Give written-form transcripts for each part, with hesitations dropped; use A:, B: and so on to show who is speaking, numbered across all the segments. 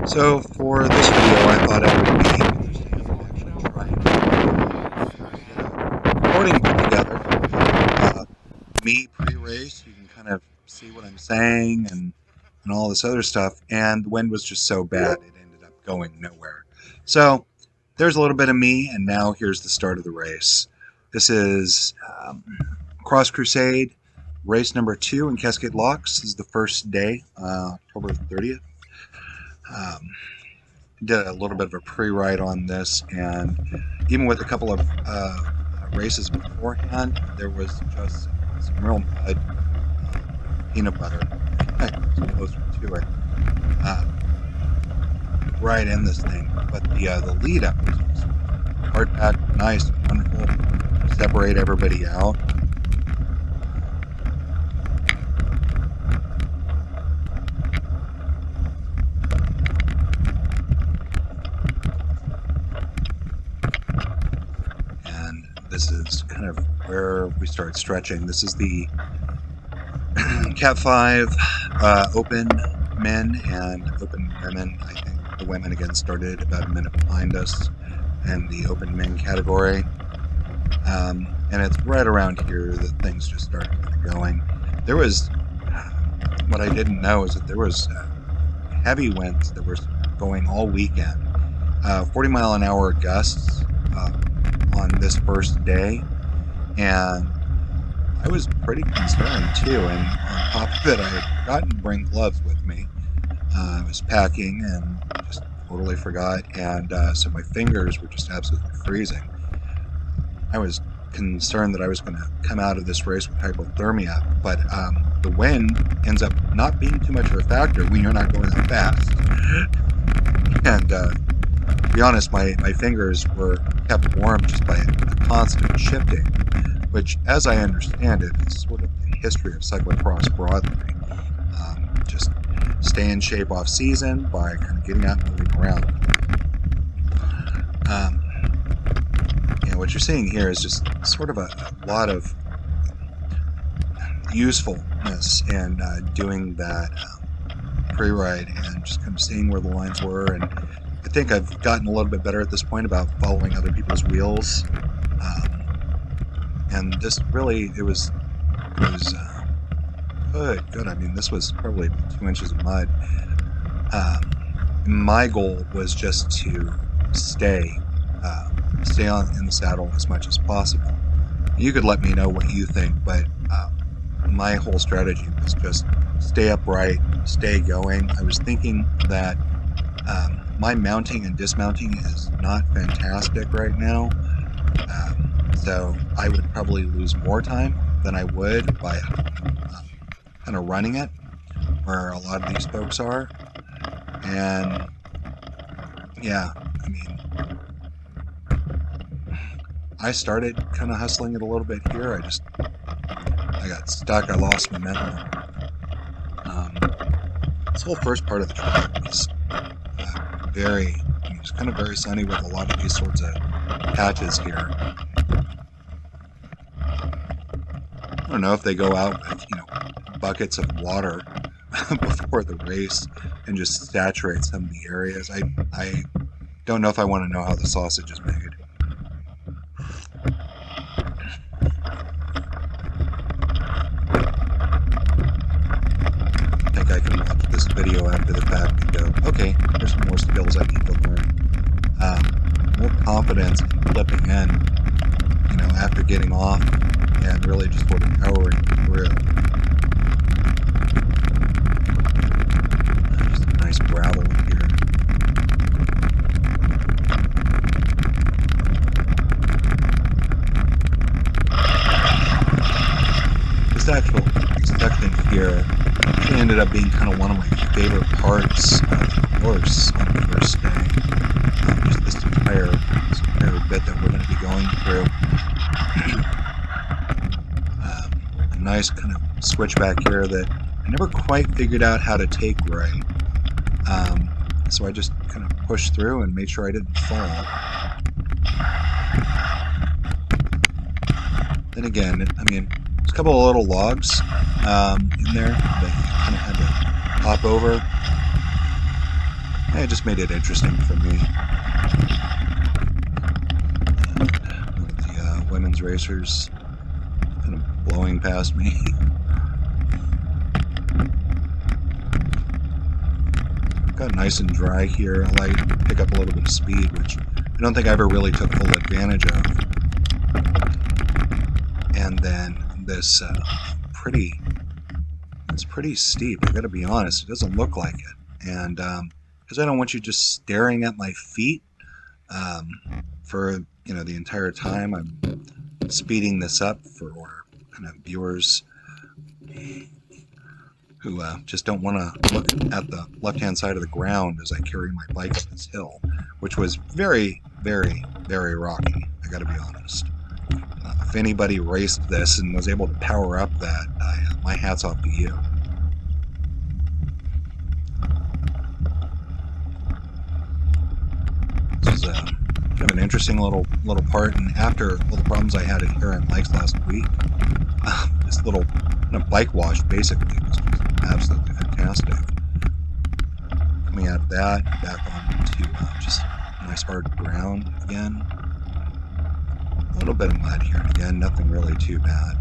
A: So for this video, I thought it would be interesting to actually try and get a recording put together. Me pre-race, you can kind of see what I'm saying and all this other stuff. And the wind was just so bad, it ended up going nowhere. So there's a little bit of me, and now here's the start of the race. This is Cross Crusade, race number 2 in Cascade Locks. This is the first day, October 30th. Did a little bit of a pre-ride on this, and even with a couple of races beforehand, there was just some real mud, peanut butter, closer to it, right in this thing. But the lead up was awesome. Hard pack, nice, wonderful. Separate everybody out. This is kind of where we start stretching. This is the Cat 5 open men and open women. I think the women again started about a minute behind us in the open men category. And it's right around here that things just started going. There was, what I didn't know is that there was heavy winds that were going all weekend. 40-mile-an-hour gusts on this first day, and I was pretty concerned too. And on top of it, I had forgotten to bring gloves with me. I was packing and just totally forgot, and so my fingers were just absolutely freezing. I was concerned that I was going to come out of this race with hypothermia, but the wind ends up not being too much of a factor when you're not going that fast. And to be honest, my fingers were kept warm just by the constant shifting, which, as I understand it, is sort of the history of cyclocross broadly. Just stay in shape off season by kind of getting out and moving around. What you're seeing here is just sort of a lot of usefulness in doing that pre-ride and just kind of seeing where the lines were. And I think I've gotten a little bit better at this point about following other people's wheels, and this really it was good. I mean, this was probably 2 inches of mud. My goal was just to stay in the saddle as much as possible. You could let me know what you think, but my whole strategy was just stay upright, stay going. I was thinking that my mounting and dismounting is not fantastic right now, so I would probably lose more time than I would by kind of running it where a lot of these folks are. And yeah, I mean, I started kind of hustling it a little bit here. I got stuck. I lost momentum. This whole first part of the track was it was kind of very sunny with a lot of these sorts of patches here. I don't know if they go out with, buckets of water before the race and just saturate some of the areas. I don't know if I want to know how the sausage is made. I can watch this video after the fact and go, okay, there's some more skills I need to learn. More confidence in flipping in, after getting off and really just sort of powering through. Just a nice gravel here. This actual section here ended up being kind of one of my favorite parts of the course on the first day. Just this entire bit that we're going to be going through. A nice kind of switchback here that I never quite figured out how to take right. So I just kind of pushed through and made sure I didn't fall. Then again, I mean, there's a couple of little logs in there that you kind of had to hop over. It just made it interesting for me. One of the women's racers kind of blowing past me. Got nice and dry here. I pick up a little bit of speed, which I don't think I ever really took full advantage of. And then this it's pretty steep. I gotta be honest, it doesn't look like it. And because I don't want you just staring at my feet for the entire time. I'm speeding this up for kind of viewers who just don't want to look at the left-hand side of the ground as I carry my bike up this hill, which was very, very, very rocky, I gotta be honest. If anybody raced this and was able to power up that, my hat's off to you. This is kind of an interesting little part, and after all the problems I had at Heron Lakes last week, this little kind of bike wash basically was just absolutely fantastic. Coming out of that, back onto just nice hard ground again. A little bit of mud here again, nothing really too bad.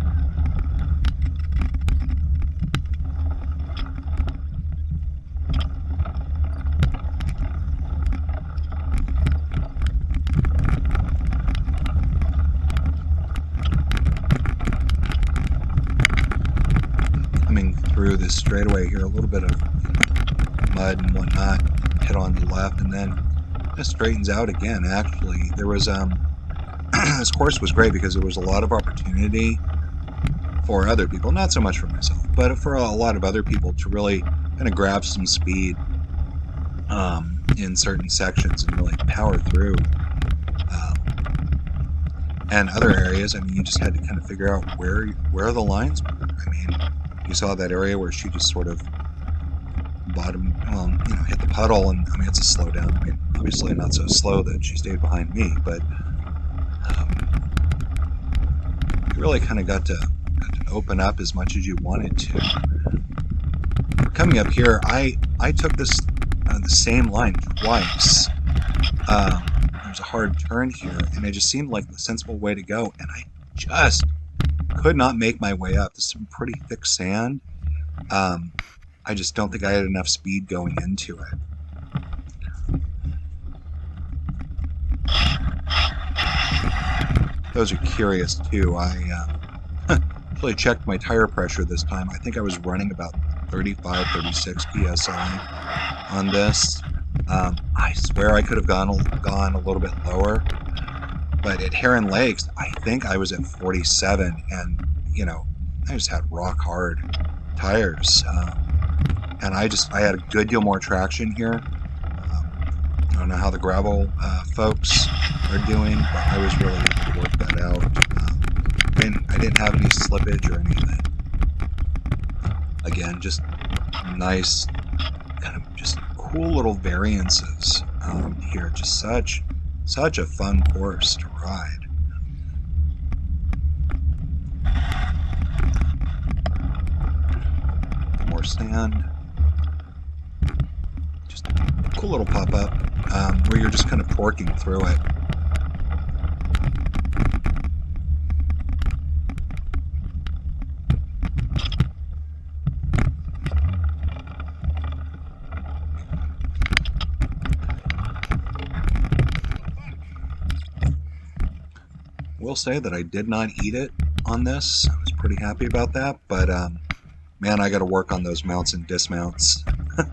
A: Through this straightaway here, a little bit of mud and whatnot, hit on the left, and then it straightens out again. Actually, there was this course was great because there was a lot of opportunity for other people, not so much for myself, but for a lot of other people to really kind of grab some speed in certain sections and really power through. And other areas, I mean, you just had to kind of figure out where the lines were. I mean, you saw that area where she just sort of hit the puddle, and I mean, it's a slow down. I mean, obviously not so slow that she stayed behind me, but you really kind of got to open up as much as you wanted to. Coming up here, I took this the same line twice. There's a hard turn here, and it just seemed like the sensible way to go, and I just could not make my way up. This is some pretty thick sand. I just don't think I had enough speed going into it. Those are curious too. I actually checked my tire pressure this time. I think I was running about 35, 36 psi on this. I swear I could have gone a little bit lower. But at Heron Lakes, I think I was at 47, and I just had rock hard tires, and I had a good deal more traction here. I don't know how the gravel folks are doing, but I was really able to work that out. I didn't have any slippage or anything. Again, just nice, kind of just cool little variances here. Just such a fun course to ride. More sand. Just a cool little pop-up where you're just kind of torquing through it. Will say that I did not eat it on this. I was pretty happy about that, but man, I got to work on those mounts and dismounts. I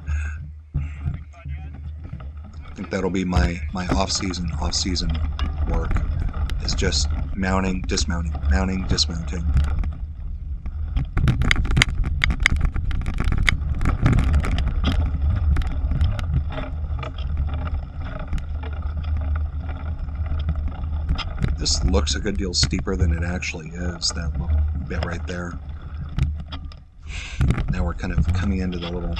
A: think that'll be my off-season work, is just mounting, dismounting, mounting, dismounting. This looks a good deal steeper than it actually is, that little bit right there. Now we're kind of coming into the little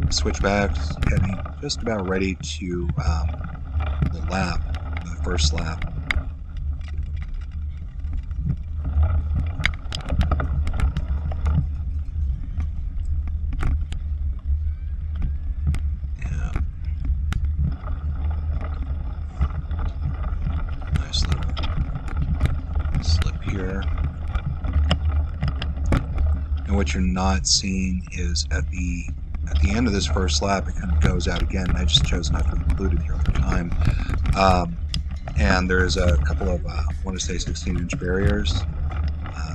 A: switchbacks, heading just about ready to the first lap. Yeah. And what you're not seeing is at the end of this first lap, it kind of goes out again. And I just chose not to include it here for time. And there's a couple of, I want to say 16-inch barriers,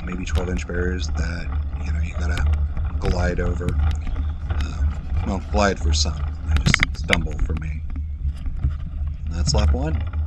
A: maybe 12-inch barriers that, you gotta glide over. Well, glide for some. I just stumble for me. And that's lap 1.